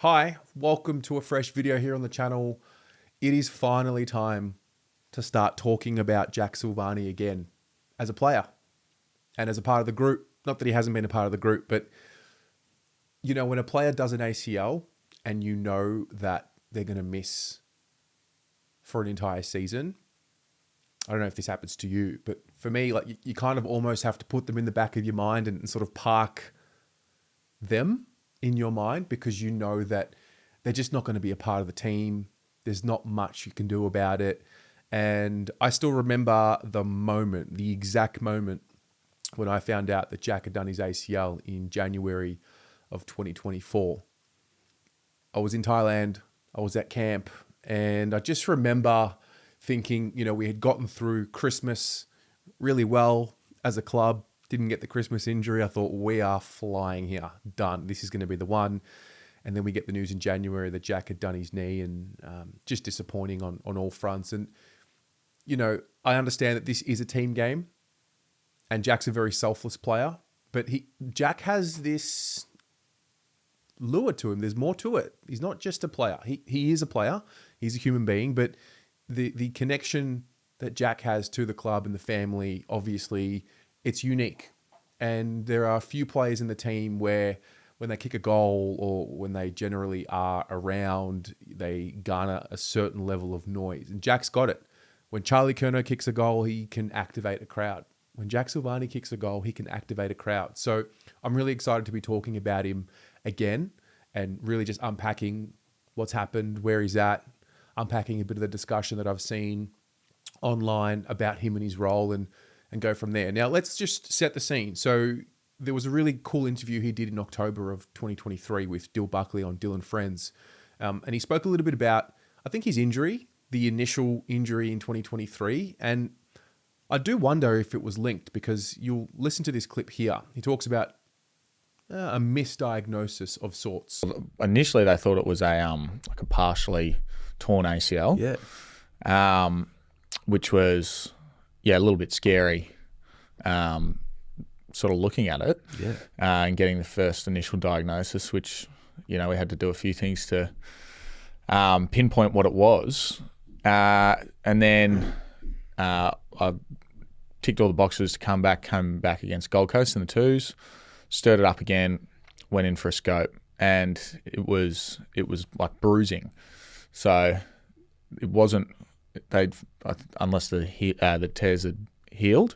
Hi, welcome to a fresh video here on the channel. It is finally time to start talking about Jack Silvagni again as a player and as a part of the group. Not that he hasn't been a part of the group, but you know, when a player does an ACL and you know that they're going to miss for an entire season, I don't know if this happens to you, but for me, like you kind of almost have to put them in the back of your mind and sort of park them in your mind because you know that they're just not going to be a part of the team. There's not much you can do about it. And I still remember the exact moment when I found out that Jack had done his ACL in January of 2024. I was in Thailand, I was at camp, and I just remember thinking, you know, we had gotten through Christmas really well as a club. Didn't get the Christmas injury. I thought, we are flying here. Done. This is going to be the one. And then we get the news in January that Jack had done his knee, and just disappointing on all fronts. And, you know, I understand that this is a team game and Jack's a very selfless player, but Jack has this lure to him. There's more to it. He's not just a player. He is a player. He's a human being, but the connection that Jack has to the club and the family, obviously, it's unique. And there are a few players in the team where when they kick a goal or when they generally are around, they garner a certain level of noise. And Jack's got it. When Charlie Curnow kicks a goal, he can activate a crowd. When Jack Silvagni kicks a goal, he can activate a crowd. So I'm really excited to be talking about him again and really just unpacking what's happened, where he's at, unpacking a bit of the discussion that I've seen online about him and his role, and go from there. Now, let's just set the scene. So there was a really cool interview he did in October of 2023 with Dill Buckley on Dill and Friends. And he spoke a little bit about, I think, his injury, the initial injury in 2023. And I do wonder if it was linked, because you'll listen to this clip here. He talks about a misdiagnosis of sorts. Initially, they thought it was like a partially torn ACL. Yeah. Which was, a little bit scary, sort of looking at it. Yeah. And getting the first initial diagnosis, which, you know, we had to do a few things to pinpoint what it was. And then I ticked all the boxes to come back against Gold Coast in the twos, stirred it up again, went in for a scope, and it was like bruising. So it wasn't, unless the tears had healed,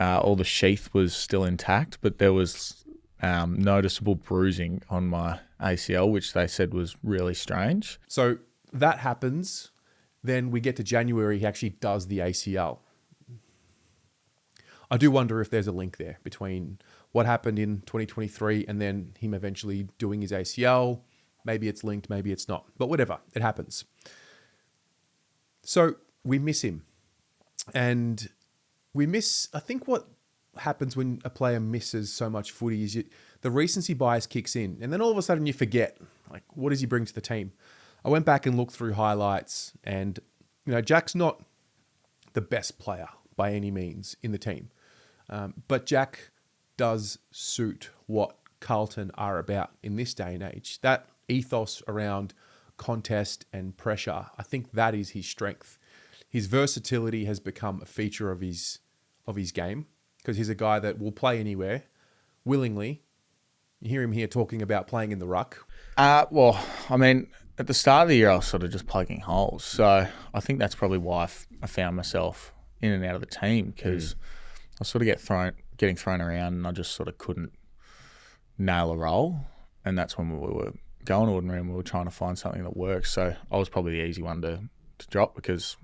all the sheath was still intact, but there was noticeable bruising on my ACL, which they said was really strange. So that happens. Then we get to January, he actually does the ACL. I do wonder if there's a link there between what happened in 2023 and then him eventually doing his ACL. Maybe it's linked, maybe it's not, but whatever, it happens. So we miss him, and we miss, I think what happens when a player misses so much footy is the recency bias kicks in, and then all of a sudden you forget, like, what does he bring to the team? I went back and looked through highlights, and, you know, Jack's not the best player by any means in the team, but Jack does suit what Carlton are about in this day and age. That ethos around contest and pressure, I think that is his strength. His versatility has become a feature of his game, because he's a guy that will play anywhere willingly. You hear him here talking about playing in the ruck. Well, I mean, at the start of the year, I was sort of just plugging holes. So I think that's probably why I found myself in and out of the team, because I sort of getting thrown around, and I just sort of couldn't nail a role. And that's when we were going ordinary and we were trying to find something that works. So I was probably the easy one to drop, because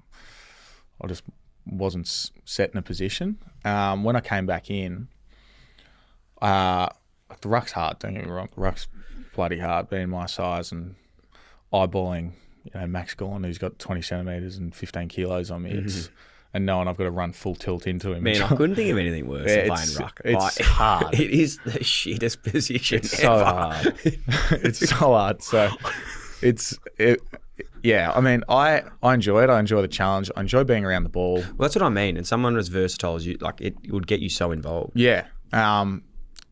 I just wasn't set in a position. When I came back in, the ruck's hard, don't get me wrong. The ruck's bloody hard, being my size and eyeballing, you know, Max Gorn, who's got 20 centimetres and 15 kilos on me. And knowing I've got to run full tilt into him. Man, I couldn't think of anything worse than playing ruck. It's hard. It is the shittest position It's ever. so hard. It's so hard. So yeah, I mean, I enjoy it. I enjoy the challenge. I enjoy being around the ball. Well, that's what I mean. And someone as versatile as you, like, it would get you so involved. Yeah.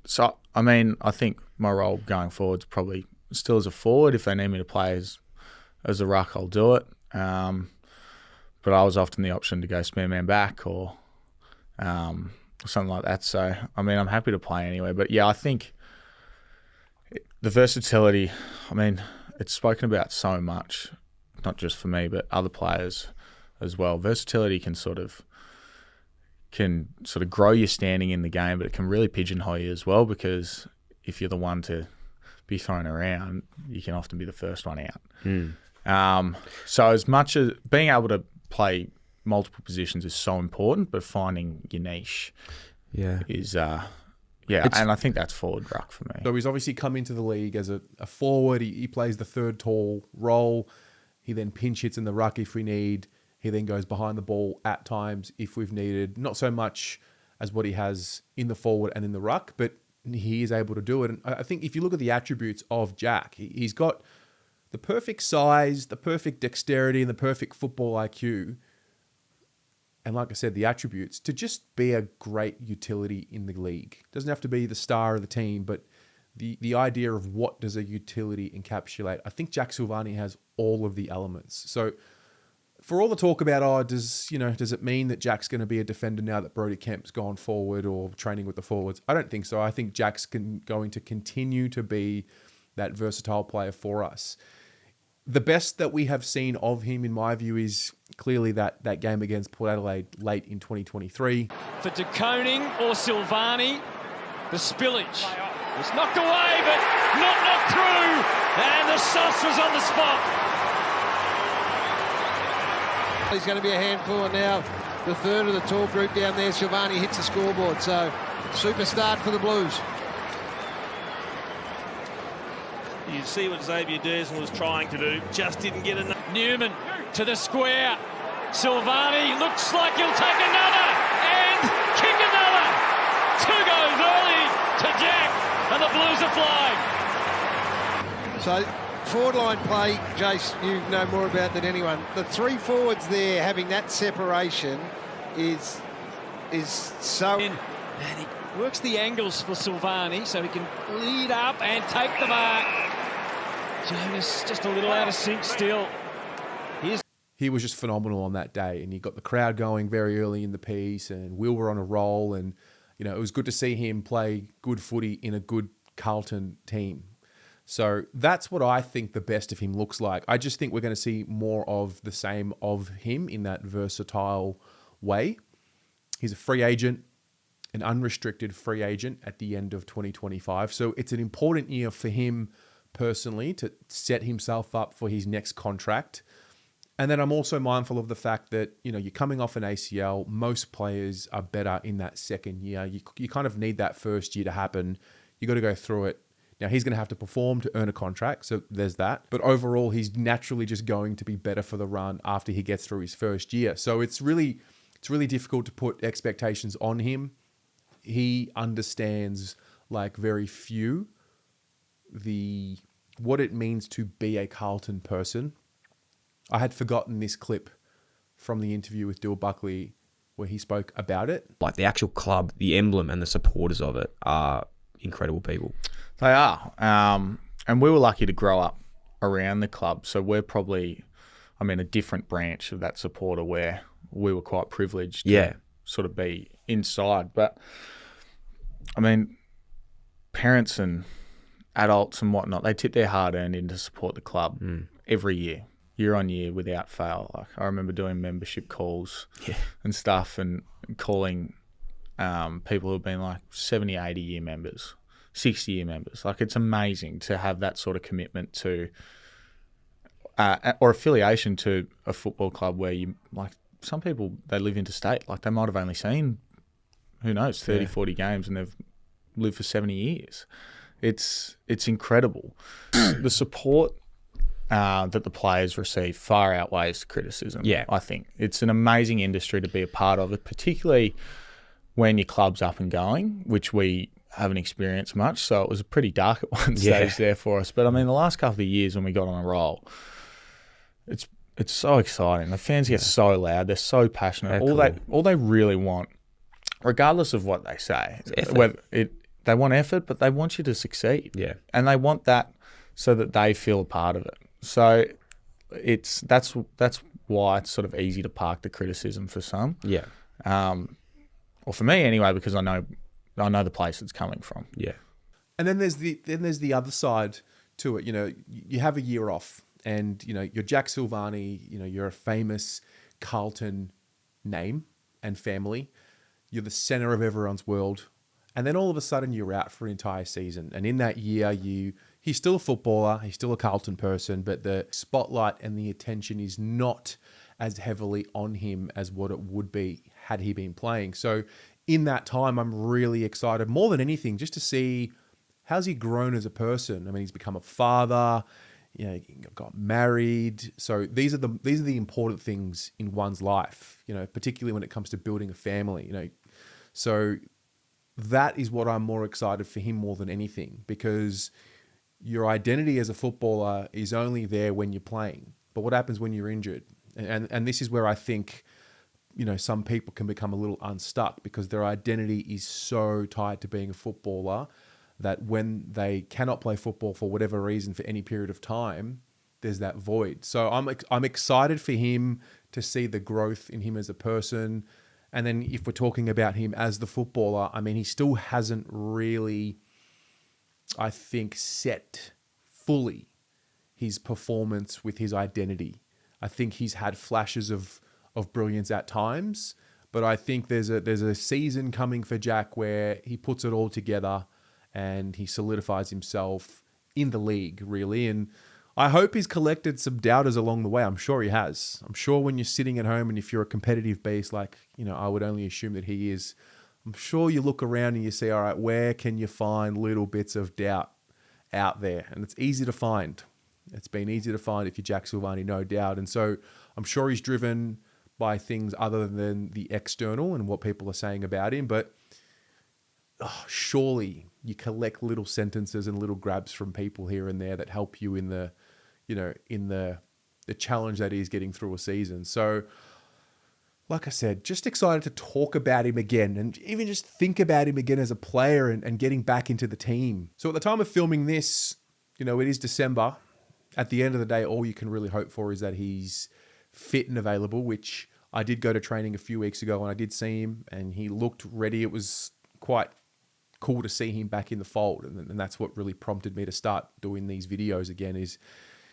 So, I mean, I think my role going forward is probably still as a forward. If they need me to play as a ruck, I'll do it. But I was often the option to go spare man back or something like that. So, I mean, I'm happy to play anyway. But, yeah, I think the versatility, I mean, it's spoken about so much, not just for me, but other players as well. Versatility can sort of grow your standing in the game, but it can really pigeonhole you as well, because if you're the one to be thrown around, you can often be the first one out. So as much as being able to play multiple positions is so important, but finding your niche is and I think that's forward ruck for me. So he's obviously come into the league as a forward. He plays the third tall role. He then pinch hits in the ruck if we need. He then goes behind the ball at times if we've needed. Not so much as what he has in the forward and in the ruck, but he is able to do it. And I think if you look at the attributes of Jack, he's got the perfect size, the perfect dexterity, and the perfect football IQ. And like I said, the attributes to just be a great utility in the league. Doesn't have to be the star of the team, but the idea of what does a utility encapsulate. I think Jack Silvagni has all of the elements. So for all the talk about, does it mean that Jack's going to be a defender now that Brodie Kemp's gone forward or training with the forwards? I don't think so. I think Jack's going to continue to be that versatile player for us. The best that we have seen of him, in my view, is clearly that game against Port Adelaide late in 2023. For De Koning or Silvagni, the spillage was knocked away, but not knocked through, and the sauce was on the spot. He's going to be a handful, and now the third of the tall group down there, Silvagni hits the scoreboard. So, super start for the Blues. You see what Xavier Dersman was trying to do, just didn't get enough. Newman to the square. Silvagni looks like he'll take another and kick another. 2 goes early to Jack, and the Blues are flying. So, forward line play, Jace, you know more about than anyone. The 3 forwards there having that separation is so... And he works the angles for Silvagni so he can lead up and take the mark. Jonas just a little out of sync still. He was just phenomenal on that day, and he got the crowd going very early in the piece, and Will were on a roll, and it was good to see him play good footy in a good Carlton team. So that's what I think the best of him looks like. I just think we're going to see more of the same of him in that versatile way. He's a free agent, an unrestricted free agent at the end of 2025. So it's an important year for him personally to set himself up for his next contract. And then I'm also mindful of the fact that, you're coming off an ACL. Most players are better in that second year. You kind of need that first year to happen. You got to go through it. Now, he's going to have to perform to earn a contract, so there's that. But overall, he's naturally just going to be better for the run after he gets through his first year. So it's really difficult to put expectations on him. He understands, like very few, what it means to be a Carlton person. I had forgotten this clip from the interview with Dill Buckley where he spoke about it. Like the actual club, the emblem and the supporters of it are incredible people. They are. And we were lucky to grow up around the club. So we're probably, a different branch of that supporter where we were quite privileged to sort of be inside. But, parents and adults and whatnot, they tip their hard-earned in to support the club every year on year, without fail. Like, I remember doing membership calls and stuff and calling people who've been like 70, 80-year members, 60-year members. Like, it's amazing to have that sort of commitment to or affiliation to a football club where you, like, some people, they live interstate. Like, they might have only seen, 30, 40 games, and they've lived for 70 years. It's incredible. The support that the players receive far outweighs the criticism. Yeah. I think it's an amazing industry to be a part of, it, particularly when your club's up and going, which we haven't experienced much. So it was pretty dark at one stage there for us. But the last couple of years when we got on a roll, it's so exciting. The fans get so loud. They're so passionate. All they really want, regardless of what they say, they want effort, but they want you to succeed. Yeah. And they want that so that they feel a part of it. So that's why it's sort of easy to park the criticism for some. Yeah. Or for me anyway, because I know the place it's coming from. Yeah. And then there's the other side to it. You know, you have a year off, and you know you're Jack Silvagni. You know, you're a famous Carlton name and family. You're the center of everyone's world, and then all of a sudden you're out for an entire season. And in that year, he's still a footballer, he's still a Carlton person, but the spotlight and the attention is not as heavily on him as what it would be had he been playing. So in that time, I'm really excited more than anything just to see how's he grown as a person. I mean, he's become a father, you know, got married. So these are the important things in one's life, you know, particularly when it comes to building a family, you know. So that is what I'm more excited for him more than anything, because your identity as a footballer is only there when you're playing. But what happens when you're injured? And this is where I think, you know, some people can become a little unstuck because their identity is so tied to being a footballer that when they cannot play football for whatever reason for any period of time, there's that void. So I'm excited for him to see the growth in him as a person. And then if we're talking about him as the footballer, I mean, he still hasn't really, I think, set fully his performance with his identity. I think he's had flashes of brilliance at times, but I think there's a season coming for Jack where he puts it all together and he solidifies himself in the league, really. And I hope he's collected some doubters along the way. I'm sure he has. I'm sure when you're sitting at home and if you're a competitive beast, like, you know, I would only assume that he is, I'm sure you look around and you see, all right, where can you find little bits of doubt out there? And it's easy to find. It's been easy to find if you're Jack Silvagni, no doubt. And so I'm sure he's driven by things other than the external and what people are saying about him. But surely you collect little sentences and little grabs from people here and there that help you in the, you know, in the challenge that is getting through a season. So, like I said, just excited to talk about him again and even just think about him again as a player and getting back into the team. So at the time of filming this, you know, it is December. At the end of the day, all you can really hope for is that he's fit and available, which I did go to training a few weeks ago and I did see him and he looked ready. It was quite cool to see him back in the fold. And that's what really prompted me to start doing these videos again, is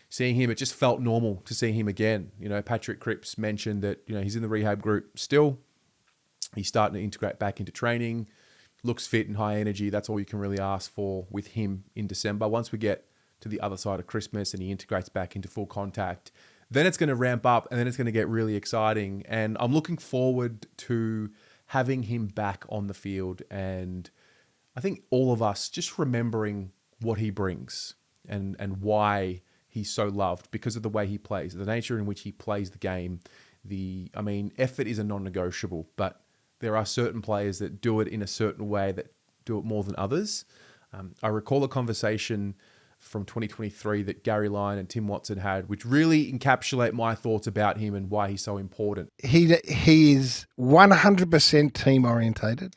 seeing him. It just felt normal to see him again. You know, Patrick Cripps mentioned that, you know, he's in the rehab group still. He's starting to integrate back into training, looks fit and high energy. That's all you can really ask for with him in December. Once we get to the other side of Christmas and he integrates back into full contact, then it's going to ramp up and then it's going to get really exciting. And I'm looking forward to having him back on the field. And I think all of us just remembering what he brings and why he's so loved because of the way he plays, the nature in which he plays the game. Effort is a non-negotiable, but there are certain players that do it in a certain way that do it more than others. I recall a conversation from 2023 that Gary Lyon and Tim Watson had, which really encapsulate my thoughts about him and why he's so important. He is 100% team orientated.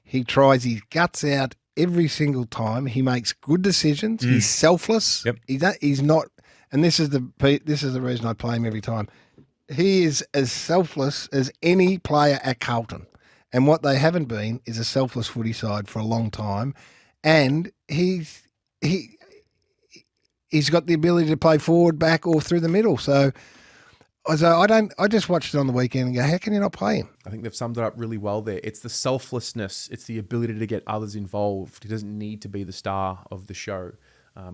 He tries his guts out every single time. He makes good decisions. He's selfless. Yep. He's not, and this is the reason I play him every time. He is as selfless as any player at Carlton. And what they haven't been is a selfless footy side for a long time. And he's got the ability to play forward, back, or through the middle. So I just watched it on the weekend and go, how can you not play him? I think they've summed it up really well there. It's the selflessness. It's the ability to get others involved. He doesn't need to be the star of the show.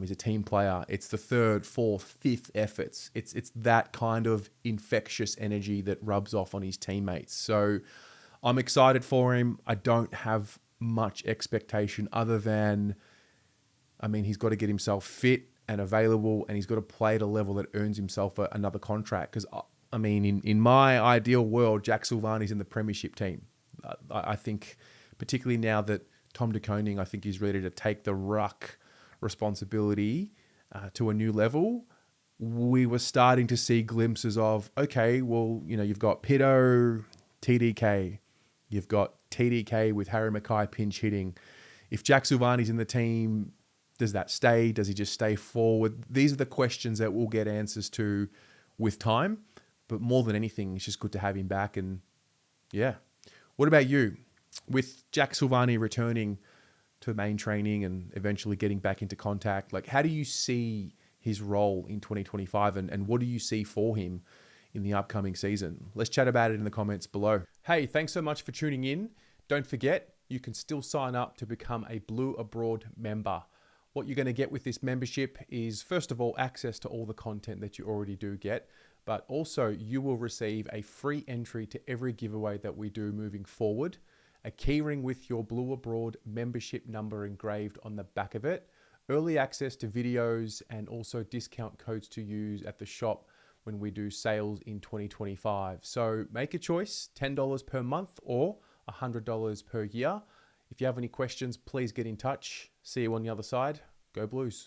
He's a team player. It's the third, fourth, fifth efforts. It's that kind of infectious energy that rubs off on his teammates. So I'm excited for him. I don't have much expectation other than, he's got to get himself fit and available, and he's got to play at a level that earns himself another contract. Because, in my ideal world, Jack Silvagni's in the premiership team. I think, particularly now that Tom de Koning, I think, is ready to take the ruck responsibility to a new level. We were starting to see glimpses of, okay, well, you've got Pito, TDK, you've got TDK with Harry Mackay pinch hitting. If Jack Silvagni's in the team, Does that stay? Does he just stay forward? These are the questions that we'll get answers to with time. But more than anything, it's just good to have him back. And yeah. What about you? With Jack Silvagni returning to main training and eventually getting back into contact, like how do you see his role in 2025 and what do you see for him in the upcoming season? Let's chat about it in the comments below. Hey, thanks so much for tuning in. Don't forget, you can still sign up to become a Blue Abroad member. What you're going to get with this membership is, first of all, access to all the content that you already do get, but also you will receive a free entry to every giveaway that we do moving forward, a keyring with your Blue Abroad membership number engraved on the back of it, early access to videos, and also discount codes to use at the shop when we do sales in 2025. So make a choice, $10 per month or $100 per year. If you have any questions, please get in touch. See you on the other side. Go Blues.